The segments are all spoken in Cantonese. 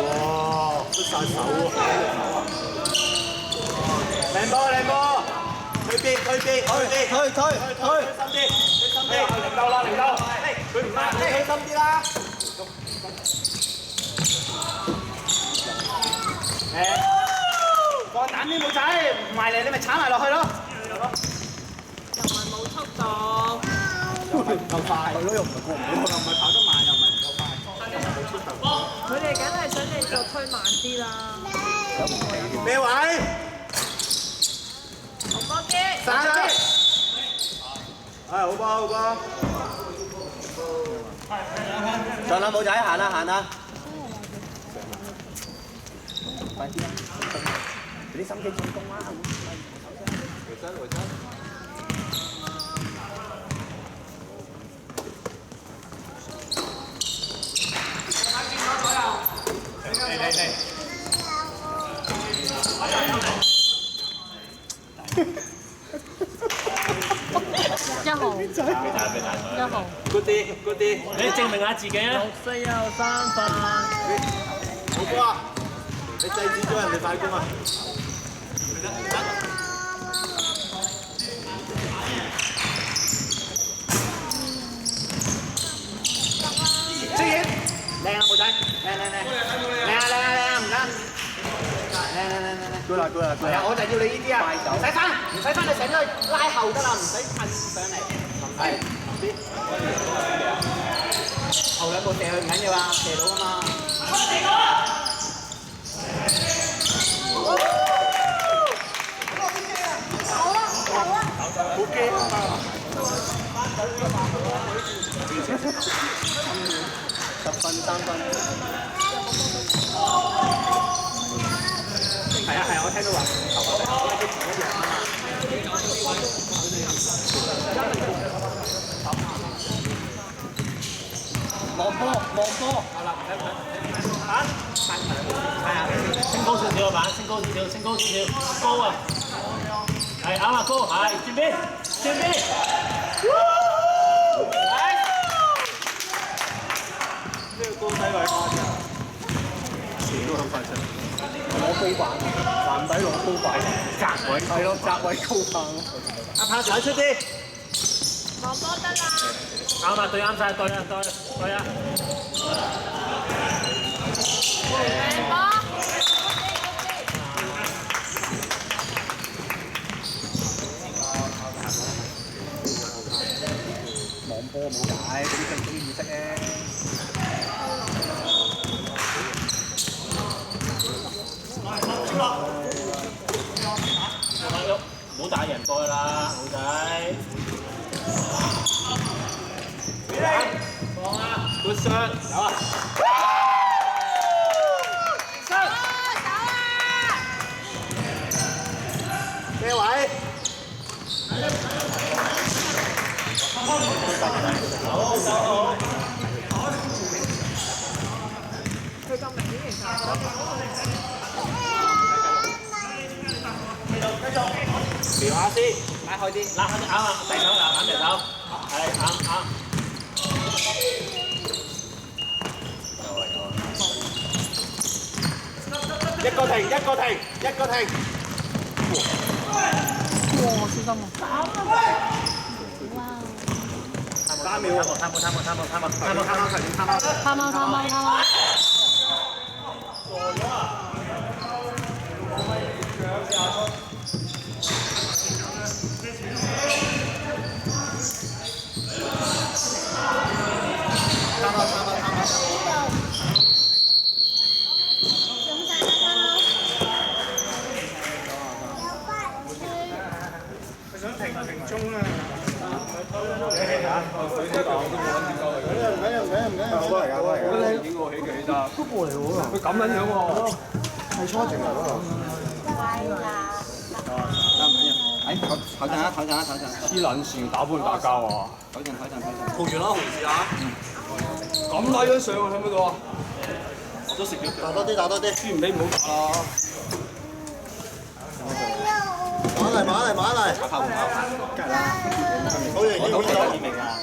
哇！出晒手啊！靚波靚波，退邊退邊退邊，推深啲，推深啲，零夠啦零夠，佢唔啱，你推深啲啦。放膽啲冇仔，唔埋嚟你咪鏟埋落去咯。又唔係冇速度，又係唔夠快，係咯，又唔係過唔到，又唔係跑得慢，又唔係唔夠快，又唔係冇速度。佢哋梗係想你再推慢啲啦。咩位？好波啲，散咗。係好波好波。上啦冇仔，行啦行啦。快啲啦！俾啲心機進攻啦！回身回身。嚟。1號，1號。good 啲 good 啲。你證明下自己啊！6分有3分。好波啊！你制止咗人哋快攻啊！職業靚啊，冇仔，靚唔啱。good 啦，係啊，我就要你呢啲啊，唔使翻，你成日拉後得啦，唔使噴上嚟，係啲後兩步射去唔緊要啊，射到啊嘛。好驚啊！10分3分。係啊，我聽到話望波，係啦，升高少少啊，升高少少，高啊！係啱啊，高，係轉邊，呢個高低位花啫，全都咁快出。攞高板，籃底攞高板，閘位係咯，閘位高板。阿炮仔出啲，望波得啦。啱啊，對啱晒，對啊。靚波。網波冇解，嗰啲真係中意識咧。唔好打人過啦，好仔。放啊 ，good shot， 走啊！咩位？好。佢咁明顯其實。調下先，拉開啲，拉開啲啱啊，隻手攬隻手，係啱。一個停。哇！小心啊！3秒，貪！想停鐘啊！過嚟㗎，幾個起幾咋？都過嚟喎！佢咁撚樣喎，係初程嚟喎。唞陣。黐撚線，打波打交啊！唞陣。嘈完啦，紅事啊！咁拉咗上去喺邊度啊？我都食咗。打多啲，輸唔起唔好打啦。馬嚟，跑，梗係啦，好容易見到，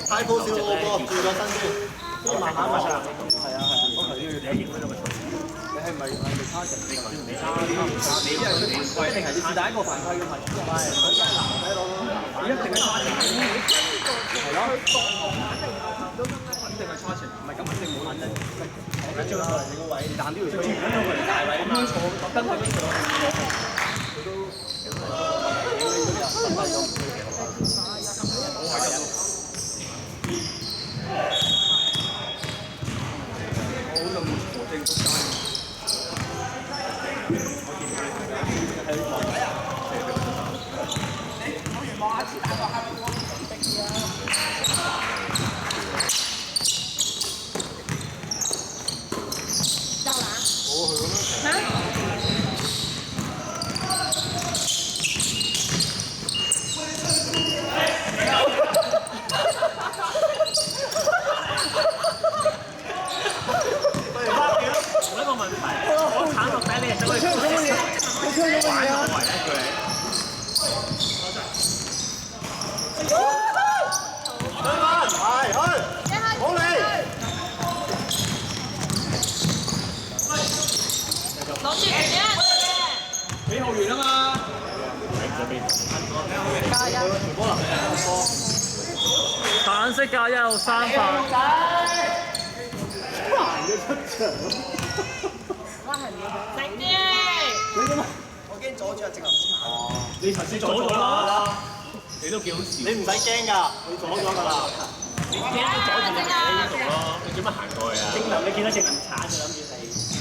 太高少個波，轉咗身先，跟住慢慢上，係啊，嗰頭要影嗰度咪嘈，你係唔一定係是第一個犯規嘅嘛。一定係差錢。係咯。肯定係差錢，唔係咁肯定冇肯定。緊張過嚟你個位，彈都要吹。大位咁樣坐，特登去邊度？佢都俾後援啊嘛！加油！橙色加油3分。醒啲！我驚阻住啊！直頭唔知行。你頭先阻咗啦，你都幾好笑。你唔使驚㗎，你阻咗㗎啦。你驚都阻住你喺呢度咯，你做乜行過去啊？正林，你見到正林鏟就諗住係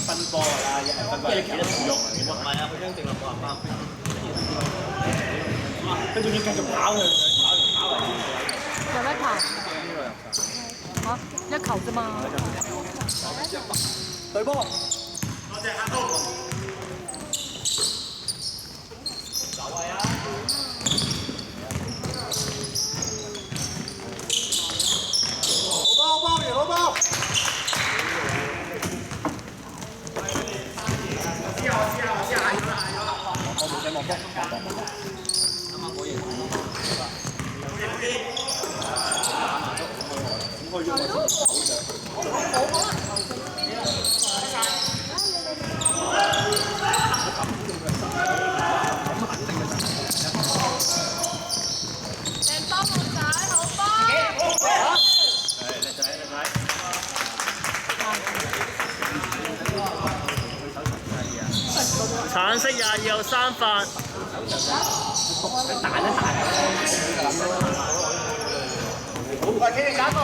分波㗎啦，一係分波。因為你企得唔喐，唔係啊，佢將正林冇人包。佢仲要繼續跑佢，跑嚟。有咩球？嚇，一球啫嘛。對波。多謝客公。走位啊！好波，好波！我冇仔望波。啱啱可以。正波冇仔，好波！橙色22有3分。彈一彈。喂，企定揀個，冇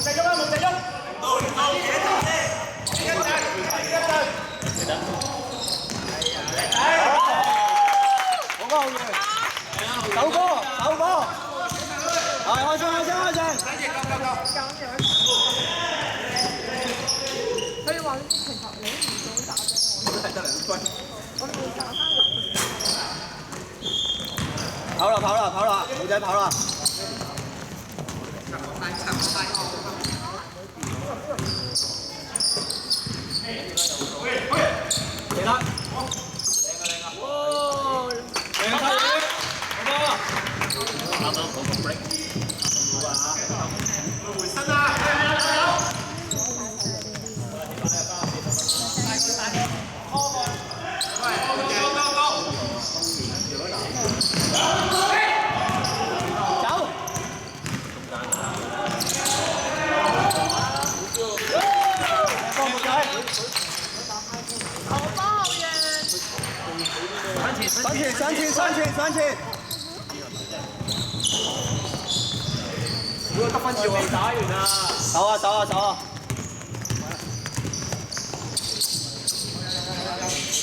仔喐啦，冇仔喐。好波，走波！係開聲！佢話其實你唔想打啫，我都係得2分。我哋打翻嚟。跑啦，冇仔跑啦！嚟啦！靚啊！哇！靚啊！啱啱嗰個 break。回身啊！上前！如果得分要未打完啊！走啊！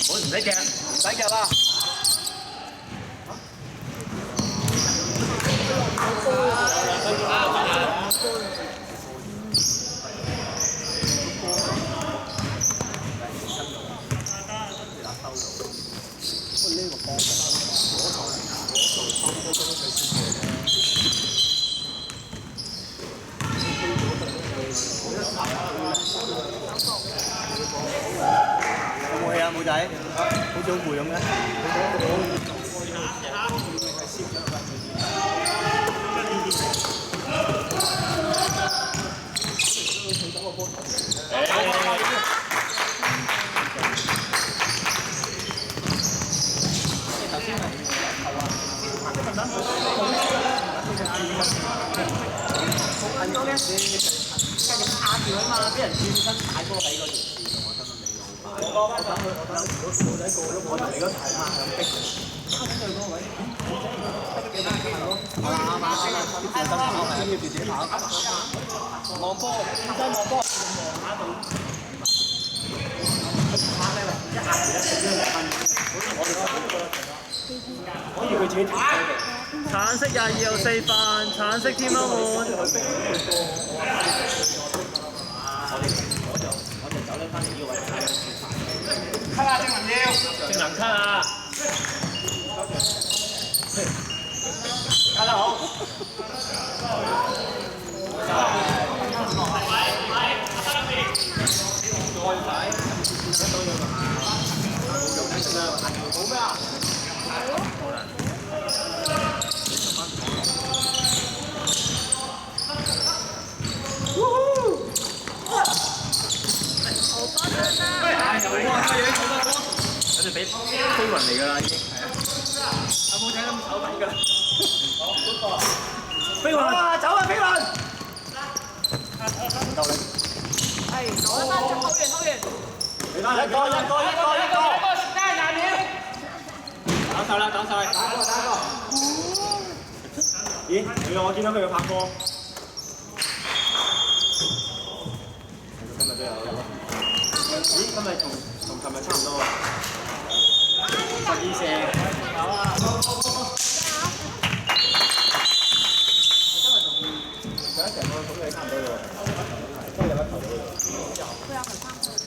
我唔使夾，唔使夾啊！有冇氣啊，妹仔？好似好攰咁嘅。望波，認真望波。可以佢自己調橙色22號4番，橙色天貓門。卡啊！正能要，正能卡啊！卡得好。冇咩啊？有隻俾飛雲嚟㗎啦，已經係啊！有冇睇咁醜品㗎？飛雲啊！走啊！飛雲！唔夠你。係，攞翻隻後援。一個。打晒啦！打晒！咦？我見到佢要拍波。今日都有入咯。咦？今日同琴日差唔多喎。12射。有啊。今日同上一場個總理差唔多喎，都有一球到喎。對啊，很差。